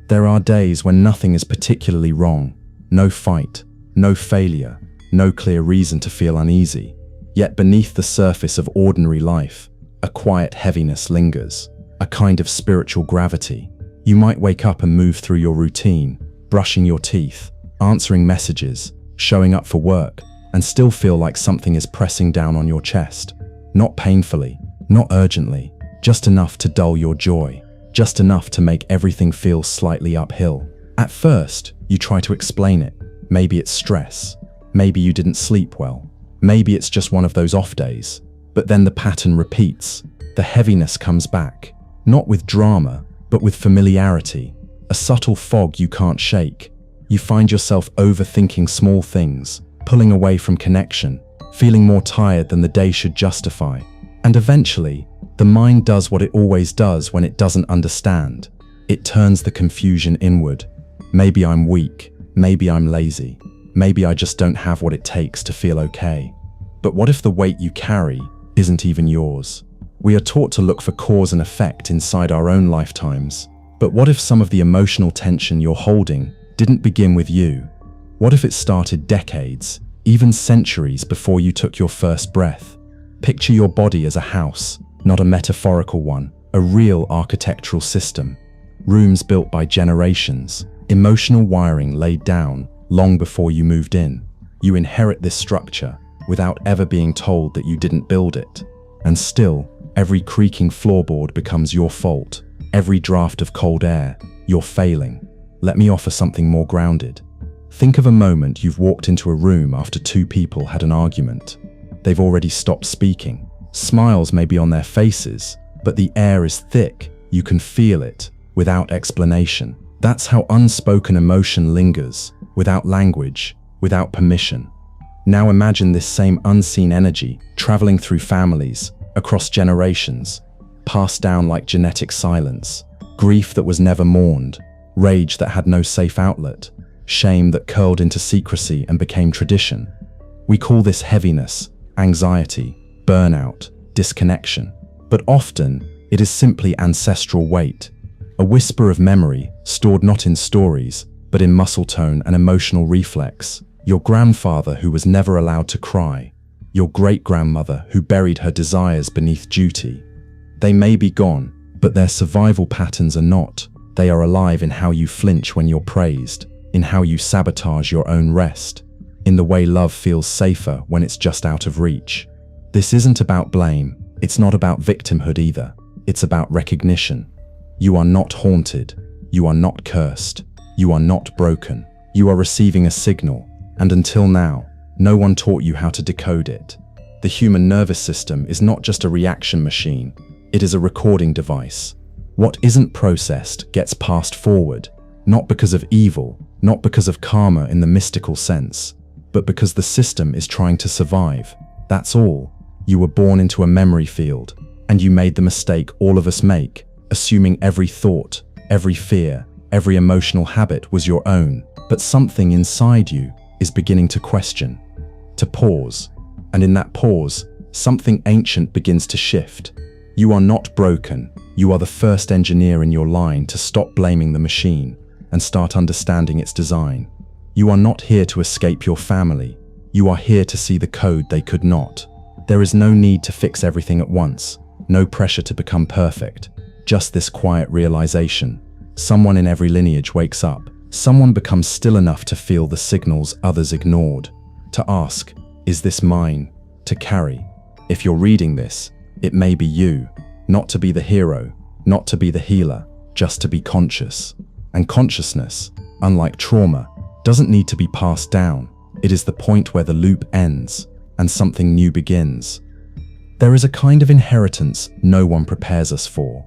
There are days when nothing is particularly wrong. No fight, no failure, no clear reason to feel uneasy. Yet beneath the surface of ordinary life, a quiet heaviness lingers, a kind of spiritual gravity. You might wake up and move through your routine, brushing your teeth, answering messages, showing up for work, and still feel like something is pressing down on your chest. Not painfully, not urgently, just enough to dull your joy, just enough to make everything feel slightly uphill. At first, you try to explain it. Maybe it's stress. Maybe you didn't sleep well. Maybe it's just one of those off days. But then the pattern repeats. The heaviness comes back, not with drama, but with familiarity, a subtle fog you can't shake. You find yourself overthinking small things, pulling away from connection, feeling more tired than the day should justify. And eventually, the mind does what it always does when it doesn't understand. It turns the confusion inward. Maybe I'm weak, maybe I'm lazy, maybe I just don't have what it takes to feel okay. But what if the weight you carry isn't even yours? We are taught to look for cause and effect inside our own lifetimes. But what if some of the emotional tension you're holding didn't begin with you? What if it started decades, even centuries before you took your first breath? Picture your body as a house, not a metaphorical one, a real architectural system. Rooms built by generations, emotional wiring laid down long before you moved in. You inherit this structure without ever being told that you didn't build it. And still, every creaking floorboard becomes your fault. Every draft of cold air, you're failing. Let me offer something more grounded. Think of a moment you've walked into a room after two people had an argument. They've already stopped speaking. Smiles may be on their faces, but the air is thick. You can feel it, without explanation. That's how unspoken emotion lingers, without language, without permission. Now imagine this same unseen energy traveling through families, across generations, passed down like genetic silence, grief that was never mourned, rage that had no safe outlet, shame that curled into secrecy and became tradition. We call this heaviness, anxiety, burnout, disconnection. But often, it is simply ancestral weight, a whisper of memory stored not in stories, but in muscle tone and emotional reflex. Your grandfather who was never allowed to cry, your great-grandmother who buried her desires beneath duty. They may be gone, but their survival patterns are not. They are alive in how you flinch when you're praised, in how you sabotage your own rest, in the way love feels safer when it's just out of reach. This isn't about blame. It's not about victimhood either. It's about recognition. You are not haunted. You are not cursed. You are not broken. You are receiving a signal, and until now, no one taught you how to decode it. The human nervous system is not just a reaction machine. It is a recording device. What isn't processed gets passed forward, not because of evil, not because of karma in the mystical sense, but because the system is trying to survive. That's all. You were born into a memory field, and you made the mistake all of us make, assuming every thought, every fear, every emotional habit was your own. But something inside you is beginning to question, to pause. And in that pause, something ancient begins to shift. You are not broken. You are the first engineer in your line to stop blaming the machine and start understanding its design. You are not here to escape your family. You are here to see the code they could not. There is no need to fix everything at once, no pressure to become perfect, just this quiet realization. Someone in every lineage wakes up. Someone becomes still enough to feel the signals others ignored, to ask, is this mine? To carry. If you're reading this, it may be you, not to be the hero, not to be the healer, just to be conscious. And consciousness, unlike trauma, doesn't need to be passed down. It is the point where the loop ends and something new begins. There is a kind of inheritance no one prepares us for.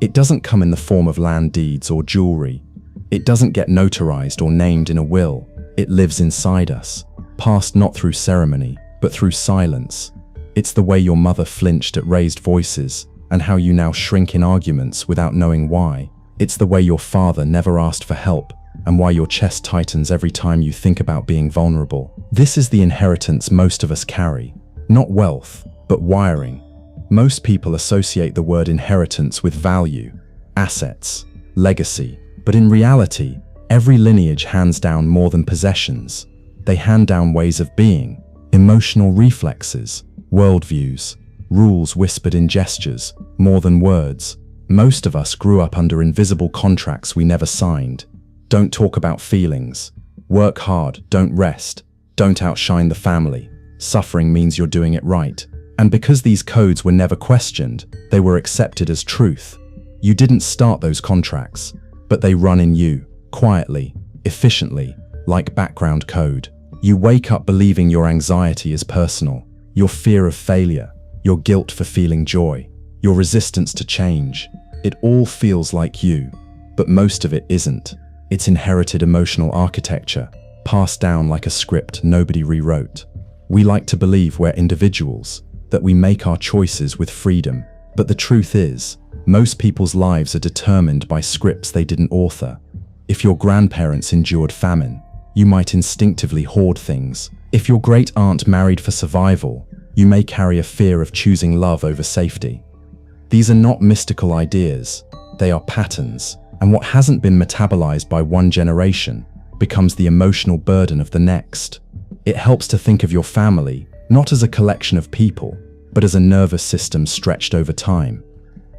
It doesn't come in the form of land deeds or jewelry. It doesn't get notarized or named in a will. It lives inside us, passed not through ceremony, but through silence. It's the way your mother flinched at raised voices and how you now shrink in arguments without knowing why. It's the way your father never asked for help and why your chest tightens every time you think about being vulnerable. This is the inheritance most of us carry. Not wealth, but wiring. Most people associate the word inheritance with value, assets, legacy, But in reality, every lineage hands down more than possessions. They hand down ways of being, emotional reflexes, worldviews, rules whispered in gestures, more than words. Most of us grew up under invisible contracts we never signed. Don't talk about feelings. Work hard, don't rest. Don't outshine the family. Suffering means you're doing it right. And because these codes were never questioned, they were accepted as truth. You didn't start those contracts, but they run in you, quietly, efficiently, like background code. You wake up believing your anxiety is personal, your fear of failure, your guilt for feeling joy, your resistance to change. It all feels like you, but most of it isn't. It's inherited emotional architecture, passed down like a script nobody rewrote. We like to believe we're individuals, that we make our choices with freedom. But the truth is, most people's lives are determined by scripts they didn't author. If your grandparents endured famine, you might instinctively hoard things. If your great aunt married for survival, you may carry a fear of choosing love over safety. These are not mystical ideas, they are patterns, and what hasn't been metabolized by one generation becomes the emotional burden of the next. It helps to think of your family not as a collection of people, but as a nervous system stretched over time.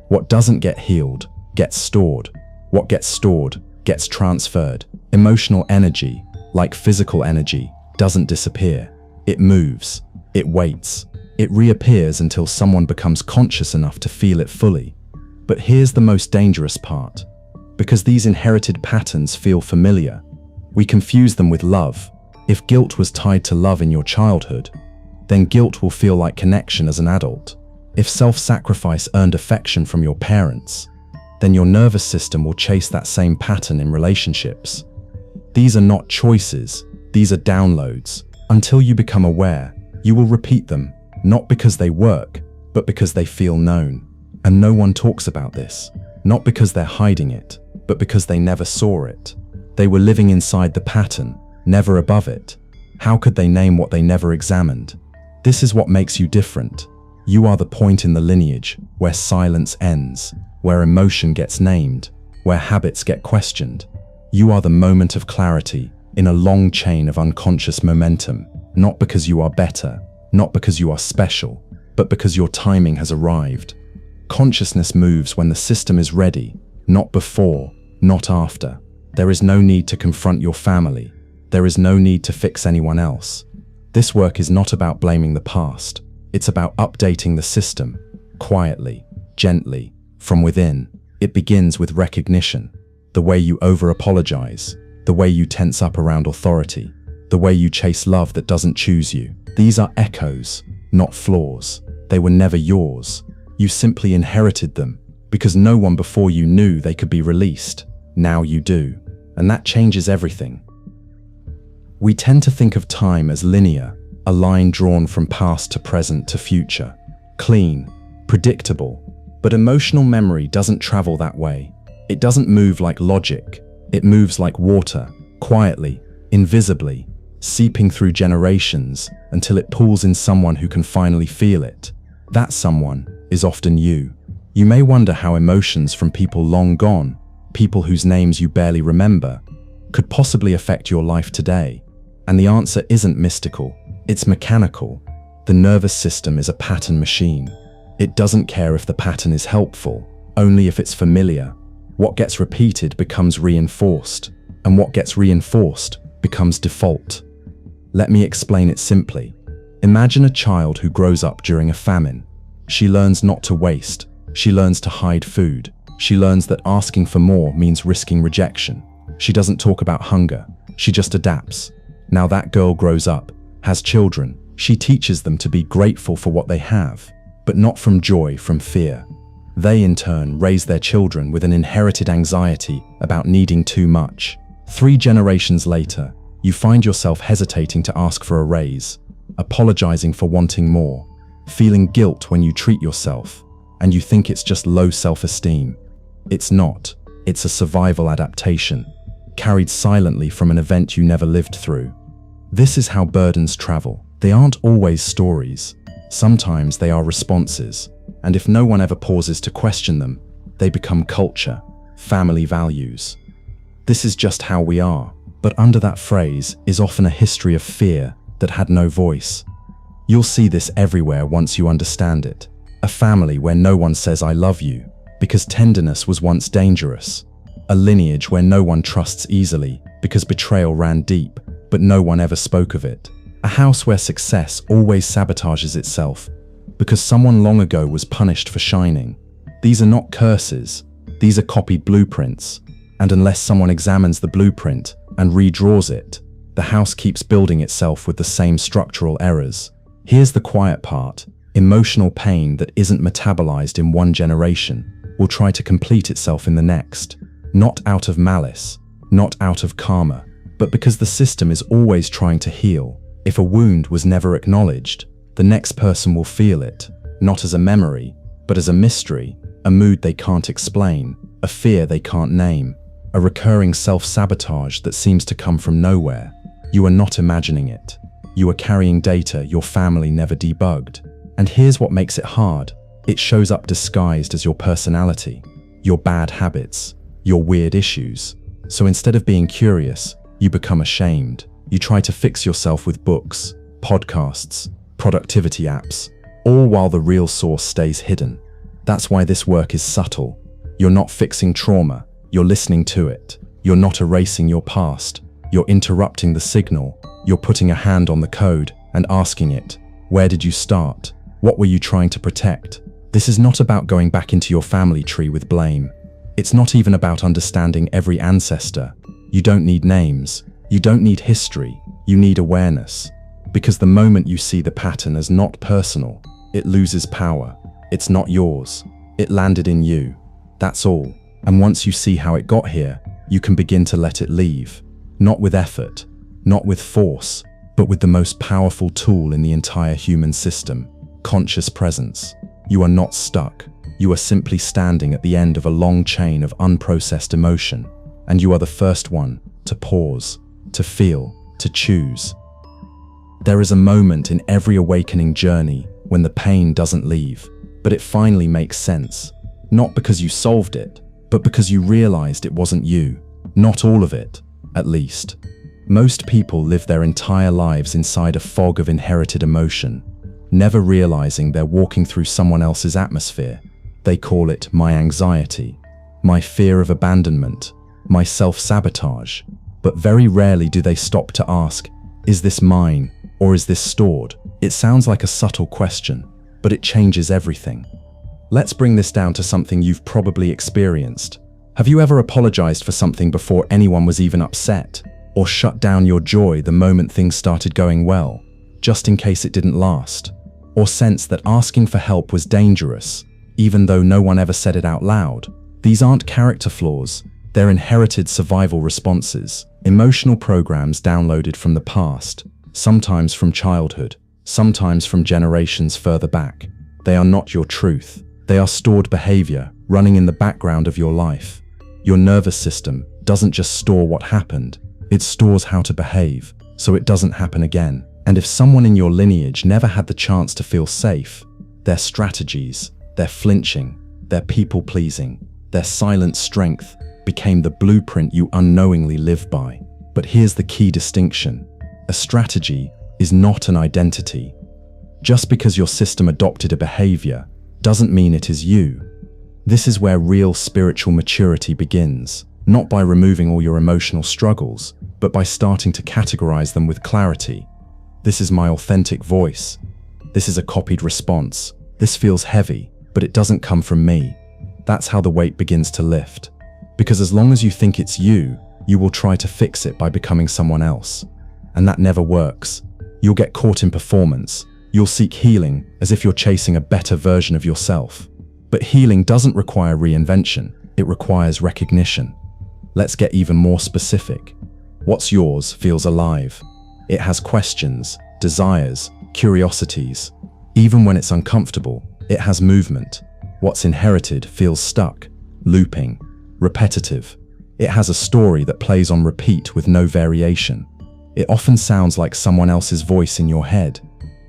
What doesn't get healed gets stored. What gets stored gets transferred. Emotional energy, like physical energy, doesn't disappear. It moves. It waits. It reappears until someone becomes conscious enough to feel it fully. But here's the most dangerous part. Because these inherited patterns feel familiar, we confuse them with love. If guilt was tied to love in your childhood, then guilt will feel like connection as an adult. If self-sacrifice earned affection from your parents, then your nervous system will chase that same pattern in relationships. These are not choices, these are downloads. Until you become aware, you will repeat them, not because they work, but because they feel known. And no one talks about this, not because they're hiding it, but because they never saw it. They were living inside the pattern, never above it. How could they name what they never examined? This is what makes you different. You are the point in the lineage where silence ends, where emotion gets named, where habits get questioned. You are the moment of clarity in a long chain of unconscious momentum, not because you are better, not because you are special, but because your timing has arrived. Consciousness moves when the system is ready, not before, not after. There is no need to confront your family. There is no need to fix anyone else. This work is not about blaming the past. It's about updating the system, quietly, gently, from within. It begins with recognition. The way you over-apologize, the way you tense up around authority, the way you chase love that doesn't choose you. These are echoes, not flaws. They were never yours. You simply inherited them because no one before you knew they could be released. Now you do, and that changes everything. We tend to think of time as linear, a line drawn from past to present to future, clean, predictable. But emotional memory doesn't travel that way. It doesn't move like logic. It moves like water, quietly, invisibly, seeping through generations until it pools in someone who can finally feel it. That someone is often you. You may wonder how emotions from people long gone, people whose names you barely remember, could possibly affect your life today. And the answer isn't mystical, it's mechanical. The nervous system is a pattern machine. It doesn't care if the pattern is helpful, only if it's familiar. What gets repeated becomes reinforced, and what gets reinforced becomes default. Let me explain it simply. Imagine a child who grows up during a famine. She learns not to waste. She learns to hide food. She learns that asking for more means risking rejection. She doesn't talk about hunger. She just adapts. Now that girl grows up, has children. She teaches them to be grateful for what they have, but not from joy, from fear. They in turn raise their children with an inherited anxiety about needing too much. 3 generations later, you find yourself hesitating to ask for a raise, apologizing for wanting more, feeling guilt when you treat yourself, and you think it's just low self-esteem. It's not. It's a survival adaptation, carried silently from an event you never lived through. This is how burdens travel. They aren't always stories. Sometimes they are responses, and if no one ever pauses to question them, they become culture, family values. This is just how we are. But under that phrase is often a history of fear that had no voice. You'll see this everywhere once you understand it. A family where no one says I love you because tenderness was once dangerous. A lineage where no one trusts easily because betrayal ran deep, but no one ever spoke of it. A house where success always sabotages itself because someone long ago was punished for shining. These are not curses, these are copied blueprints. And unless someone examines the blueprint and redraws it, the house keeps building itself with the same structural errors. Here's the quiet part. Emotional pain that isn't metabolized in one generation will try to complete itself in the next. Not out of malice, not out of karma, but because the system is always trying to heal. If a wound was never acknowledged, the next person will feel it, not as a memory, but as a mystery, a mood they can't explain, a fear they can't name, a recurring self-sabotage that seems to come from nowhere. You are not imagining it. You are carrying data your family never debugged. And here's what makes it hard. It shows up disguised as your personality, your bad habits, your weird issues. So instead of being curious, you become ashamed. You try to fix yourself with books, podcasts, productivity apps, all while the real source stays hidden. That's why this work is subtle. You're not fixing trauma, you're listening to it. You're not erasing your past, you're interrupting the signal. You're putting a hand on the code and asking it, where did you start? What were you trying to protect? This is not about going back into your family tree with blame. It's not even about understanding every ancestor. You don't need names. You don't need history. You need awareness. Because the moment you see the pattern as not personal, it loses power. It's not yours. It landed in you. That's all. And once you see how it got here, you can begin to let it leave. Not with effort, not with force, but with the most powerful tool in the entire human system, conscious presence. You are not stuck. You are simply standing at the end of a long chain of unprocessed emotion, and you are the first one to pause, to feel, to choose. There is a moment in every awakening journey when the pain doesn't leave, but it finally makes sense. Not because you solved it, but because you realized it wasn't you. Not all of it, at least. Most people live their entire lives inside a fog of inherited emotion, never realizing they're walking through someone else's atmosphere. They call it my anxiety, my fear of abandonment, my self-sabotage. But very rarely do they stop to ask, is this mine or is this stored? It sounds like a subtle question, but it changes everything. Let's bring this down to something you've probably experienced. Have you ever apologized for something before anyone was even upset? Or shut down your joy the moment things started going well, just in case it didn't last? Or sensed that asking for help was dangerous, even though no one ever said it out loud? These aren't character flaws, they're inherited survival responses, emotional programs downloaded from the past, sometimes from childhood, sometimes from generations further back. They are not your truth. They are stored behavior running in the background of your life. Your nervous system doesn't just store what happened, it stores how to behave, so it doesn't happen again. And if someone in your lineage never had the chance to feel safe, their strategies, their flinching, their people-pleasing, their silent strength became the blueprint you unknowingly live by. But here's the key distinction. A strategy is not an identity. Just because your system adopted a behavior doesn't mean it is you. This is where real spiritual maturity begins, not by removing all your emotional struggles, but by starting to categorize them with clarity. This is my authentic voice. This is a copied response. This feels heavy, but it doesn't come from me. That's how the weight begins to lift. Because as long as you think it's you, you will try to fix it by becoming someone else. And that never works. You'll get caught in performance. You'll seek healing as if you're chasing a better version of yourself. But healing doesn't require reinvention. It requires recognition. Let's get even more specific. What's yours feels alive. It has questions, desires, curiosities. Even when it's uncomfortable, it has movement. What's inherited feels stuck, looping, repetitive. It has a story that plays on repeat with no variation. It often sounds like someone else's voice in your head.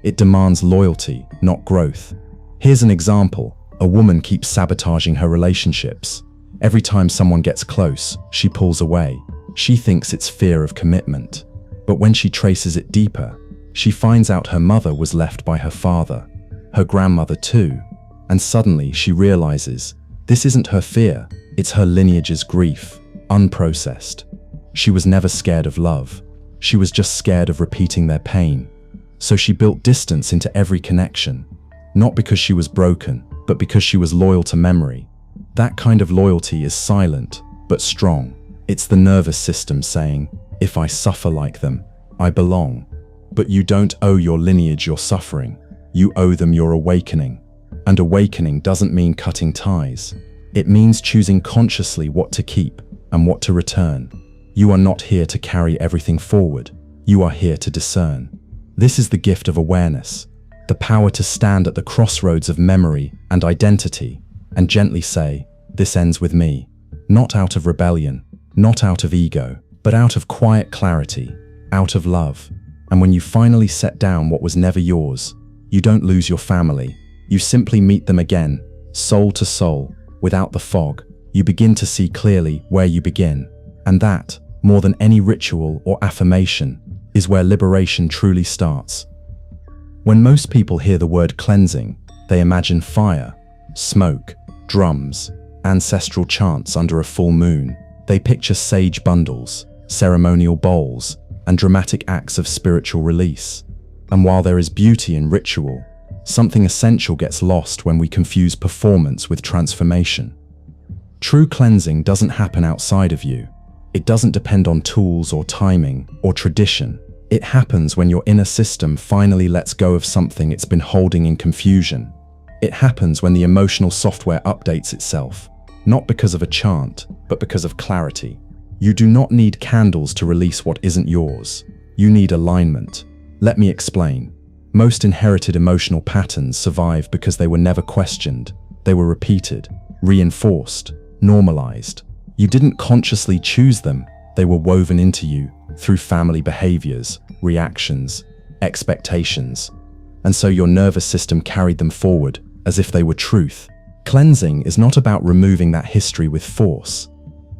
It demands loyalty, not growth. Here's an example. A woman keeps sabotaging her relationships. Every time someone gets close, she pulls away. She thinks it's fear of commitment. But when she traces it deeper, she finds out her mother was left by her father, her grandmother too, and suddenly she realizes this isn't her fear, it's her lineage's grief, unprocessed. She was never scared of love. She was just scared of repeating their pain. So she built distance into every connection, not because she was broken, but because she was loyal to memory. That kind of loyalty is silent, but strong. It's the nervous system saying, if I suffer like them, I belong. But you don't owe your lineage your suffering. You owe them your awakening. And awakening doesn't mean cutting ties. It means choosing consciously what to keep and what to return. You are not here to carry everything forward. You are here to discern. This is the gift of awareness, the power to stand at the crossroads of memory and identity and gently say, this ends with me. Not out of rebellion, not out of ego, but out of quiet clarity, out of love. And when you finally set down what was never yours, you don't lose your family. You simply meet them again, soul to soul, without the fog. You begin to see clearly where you begin. And that, more than any ritual or affirmation, is where liberation truly starts. When most people hear the word cleansing, they imagine fire, smoke, drums, ancestral chants under a full moon. They picture sage bundles, ceremonial bowls, and dramatic acts of spiritual release. And while there is beauty in ritual, something essential gets lost when we confuse performance with transformation. True cleansing doesn't happen outside of you. It doesn't depend on tools or timing or tradition. It happens when your inner system finally lets go of something it's been holding in confusion. It happens when the emotional software updates itself, not because of a chant, but because of clarity. You do not need candles to release what isn't yours. You need alignment. Let me explain. Most inherited emotional patterns survive because they were never questioned. They were repeated, reinforced, normalized. You didn't consciously choose them. They were woven into you through family behaviors, reactions, expectations. And so your nervous system carried them forward as if they were truth. Cleansing is not about removing that history with force.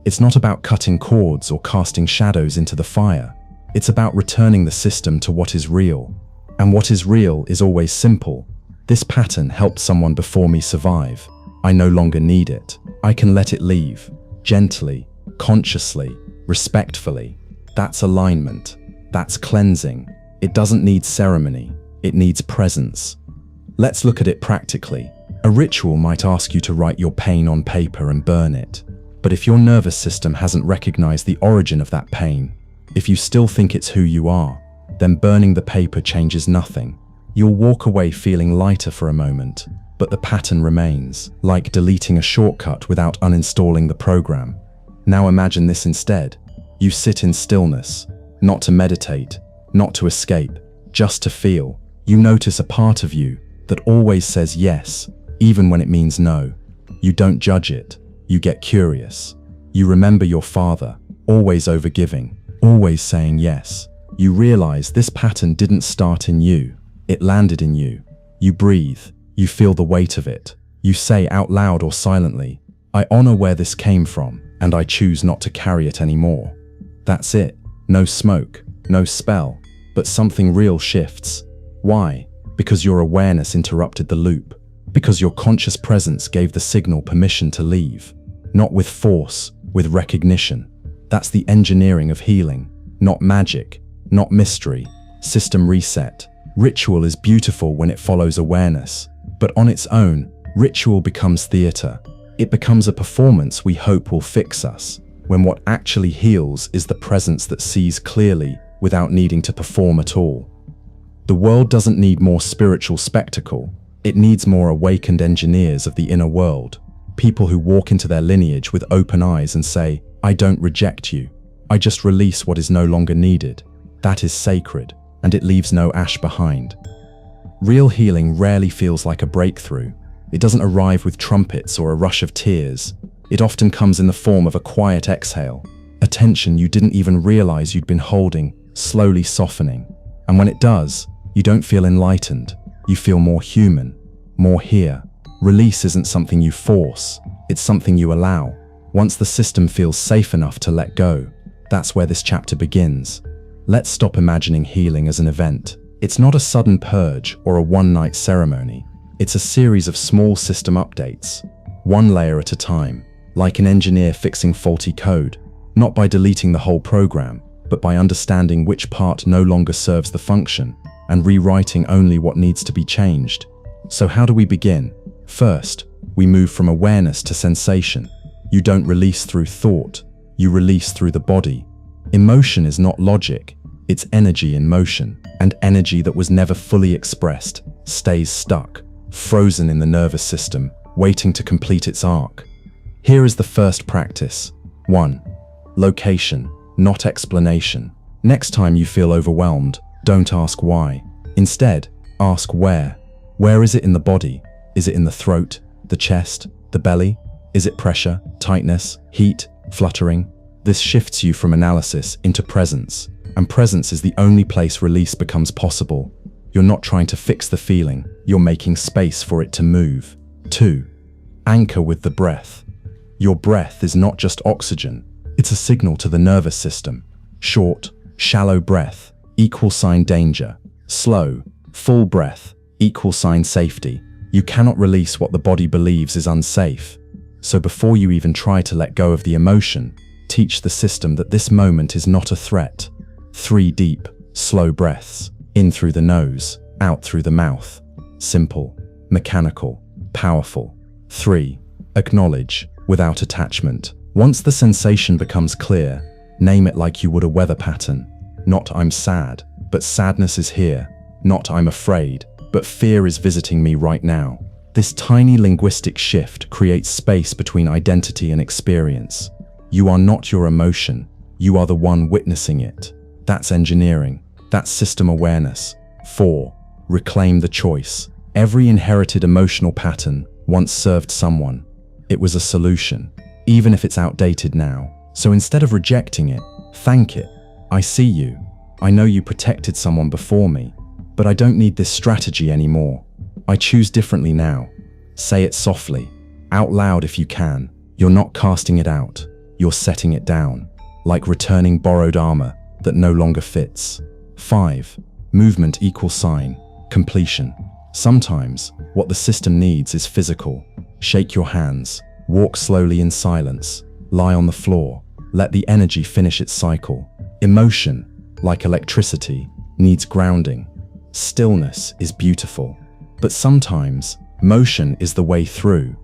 It's not about cutting cords or casting shadows into the fire. It's about returning the system to what is real. And what is real is always simple. This pattern helped someone before me survive. I no longer need it. I can let it leave. Gently, consciously, respectfully. That's alignment. That's cleansing. It doesn't need ceremony. It needs presence. Let's look at it practically. A ritual might ask you to write your pain on paper and burn it. But if your nervous system hasn't recognized the origin of that pain, if you still think it's who you are, then burning the paper changes nothing. You'll walk away feeling lighter for a moment, but the pattern remains, like deleting a shortcut without uninstalling the program. Now imagine this instead. You sit in stillness, not to meditate, not to escape, just to feel. You notice a part of you that always says yes, even when it means no. You don't judge it. You get curious. You remember your father, always overgiving, always saying yes. You realize this pattern didn't start in you. It landed in you. You breathe. You feel the weight of it. You say out loud or silently, I honor where this came from, and I choose not to carry it anymore. That's it. No smoke, no spell, but something real shifts. Why? Because your awareness interrupted the loop. Because your conscious presence gave the signal permission to leave. Not with force, with recognition. That's the engineering of healing. Not magic, not mystery. System reset. Ritual is beautiful when it follows awareness. But on its own, ritual becomes theater. It becomes a performance we hope will fix us, when what actually heals is the presence that sees clearly without needing to perform at all. The world doesn't need more spiritual spectacle. It needs more awakened engineers of the inner world. People who walk into their lineage with open eyes and say, I don't reject you. I just release what is no longer needed. That is sacred, and it leaves no ash behind. Real healing rarely feels like a breakthrough. It doesn't arrive with trumpets or a rush of tears. It often comes in the form of a quiet exhale, a tension you didn't even realize you'd been holding, slowly softening. And when it does, you don't feel enlightened. You feel more human, more here. Release isn't something you force, it's something you allow. Once the system feels safe enough to let go, that's where this chapter begins. Let's stop imagining healing as an event. It's not a sudden purge or a one-night ceremony. It's a series of small system updates, one layer at a time, like an engineer fixing faulty code, not by deleting the whole program, but by understanding which part no longer serves the function and rewriting only what needs to be changed. So how do we begin? First, we move from awareness to sensation. You don't release through thought, you release through the body. Emotion is not logic, it's energy in motion, and energy that was never fully expressed stays stuck, frozen in the nervous system, waiting to complete its arc. Here is the first practice. 1. Location, not explanation. Next time you feel overwhelmed, don't ask why. Instead, ask where. Where is it in the body? Is it in the throat, the chest, the belly? Is it pressure, tightness, heat, fluttering? This shifts you from analysis into presence, and presence is the only place release becomes possible. You're not trying to fix the feeling, you're making space for it to move. 2. Anchor with the breath. Your breath is not just oxygen, it's a signal to the nervous system. Short, shallow breath, equal sign danger. Slow, full breath, equal sign safety. You cannot release what the body believes is unsafe. So before you even try to let go of the emotion, teach the system that this moment is not a threat. 3 deep, slow breaths, in through the nose, out through the mouth. Simple, mechanical, powerful. 3. Acknowledge, without attachment. Once the sensation becomes clear, name it like you would a weather pattern. Not I'm sad, but sadness is here. Not I'm afraid, but fear is visiting me right now. This tiny linguistic shift creates space between identity and experience. You are not your emotion, you are the one witnessing it. That's engineering, that's system awareness. 4. Reclaim the choice. Every inherited emotional pattern once served someone. It was a solution, even if it's outdated now. So instead of rejecting it, thank it. I see you. I know you protected someone before me, but I don't need this strategy anymore. I choose differently now. Say it softly, out loud if you can. You're not casting it out, you're setting it down, like returning borrowed armor that no longer fits. 5. Movement equals sign, completion. Sometimes, what the system needs is physical. Shake your hands, walk slowly in silence, lie on the floor, let the energy finish its cycle. Emotion, like electricity, needs grounding. Stillness is beautiful, but sometimes motion is the way through.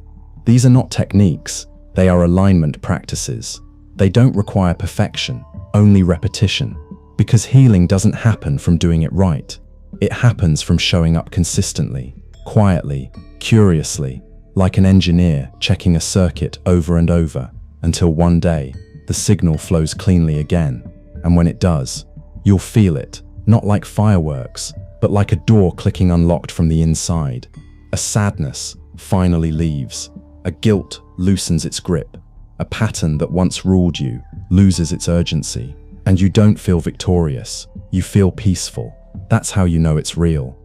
These are not techniques, they are alignment practices. They don't require perfection, only repetition, because healing doesn't happen from doing it right. It happens from showing up consistently, quietly, curiously, like an engineer checking a circuit over and over, until one day, the signal flows cleanly again. And when it does, you'll feel it, not like fireworks, but like a door clicking unlocked from the inside. A sadness finally leaves. A guilt loosens its grip. A pattern that once ruled you loses its urgency. And you don't feel victorious, you feel peaceful. That's how you know it's real.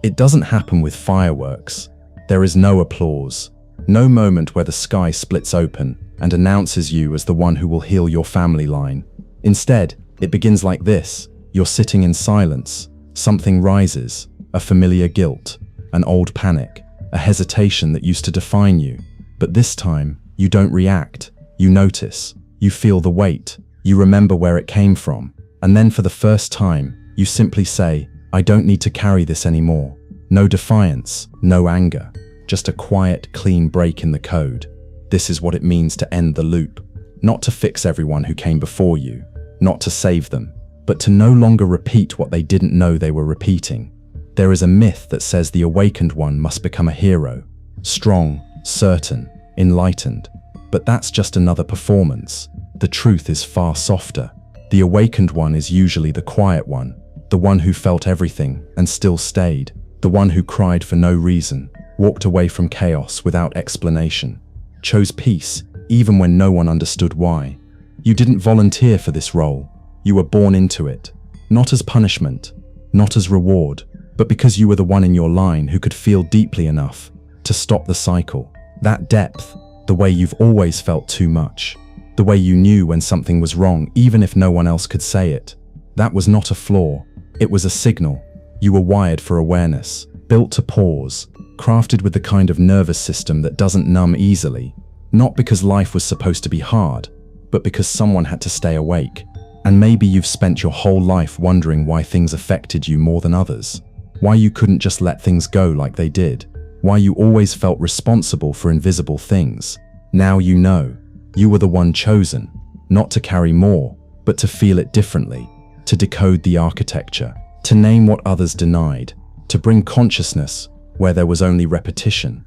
It doesn't happen with fireworks. There is no applause, no moment where the sky splits open and announces you as the one who will heal your family line. Instead, it begins like this. You're sitting in silence. Something rises, a familiar guilt, an old panic, a hesitation that used to define you. But this time, you don't react. You notice. You feel the weight. You remember where it came from. And then for the first time, you simply say, I don't need to carry this anymore. No defiance, no anger, just a quiet, clean break in the code. This is what it means to end the loop. Not to fix everyone who came before you, not to save them, but to no longer repeat what they didn't know they were repeating. There is a myth that says the awakened one must become a hero, strong, certain, enlightened. But that's just another performance. The truth is far softer. The awakened one is usually the quiet one, the one who felt everything and still stayed, the one who cried for no reason, walked away from chaos without explanation, chose peace even when no one understood why. You didn't volunteer for this role. You were born into it, not as punishment, not as reward, but because you were the one in your line who could feel deeply enough to stop the cycle. That depth The way you've always felt too much. The way you knew when something was wrong, even if no one else could say it. That was not a flaw. It was a signal. You were wired for awareness, built to pause, crafted with the kind of nervous system that doesn't numb easily. Not because life was supposed to be hard, but because someone had to stay awake. And maybe you've spent your whole life wondering why things affected you more than others. Why you couldn't just let things go like they did. Why you always felt responsible for invisible things. Now you know. You were the one chosen, not to carry more, but to feel it differently, to decode the architecture, to name what others denied, to bring consciousness where there was only repetition.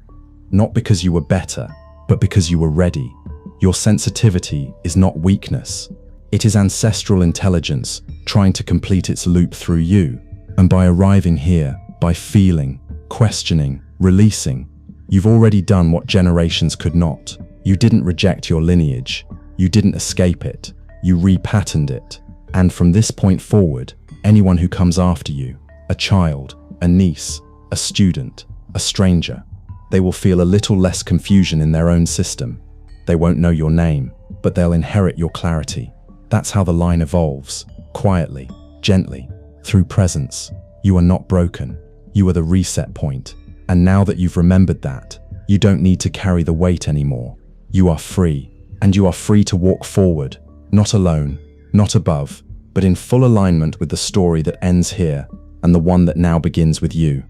Not because you were better, but because you were ready. Your sensitivity is not weakness. It is ancestral intelligence trying to complete its loop through you. And by arriving here, by feeling, questioning, releasing, you've already done what generations could not. You didn't reject your lineage. You didn't escape it. You repatterned it. And from this point forward, anyone who comes after you, a child, a niece, a student, a stranger, they will feel a little less confusion in their own system. They won't know your name, but they'll inherit your clarity. That's how the line evolves, quietly, gently, through presence. You are not broken. You are the reset point. And now that you've remembered that, you don't need to carry the weight anymore. You are free, and you are free to walk forward, not alone, not above, but in full alignment with the story that ends here and the one that now begins with you.